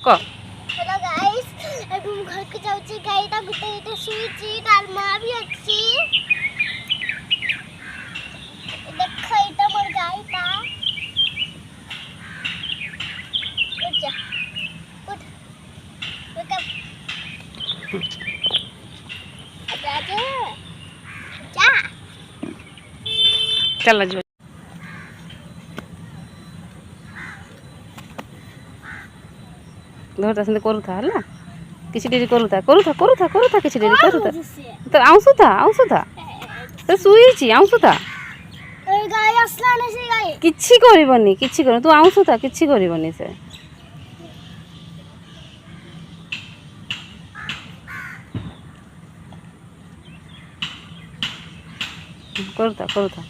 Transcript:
क hello guys एबे हम घर के जाउची गाइटा गुटे एटा सुईची तार मां भी अछि देखो एटा मोर गाइटा उठ जा उठ राजे जा चल जो धरता से करूथा है किसी डेरी करूथा किसी डेरी करूथा तो आउसुथा तो सुईची आउसुथा ए गाय असला ने से गाय किछि करबनी तू आउसुथा किछि करबनी से करूथा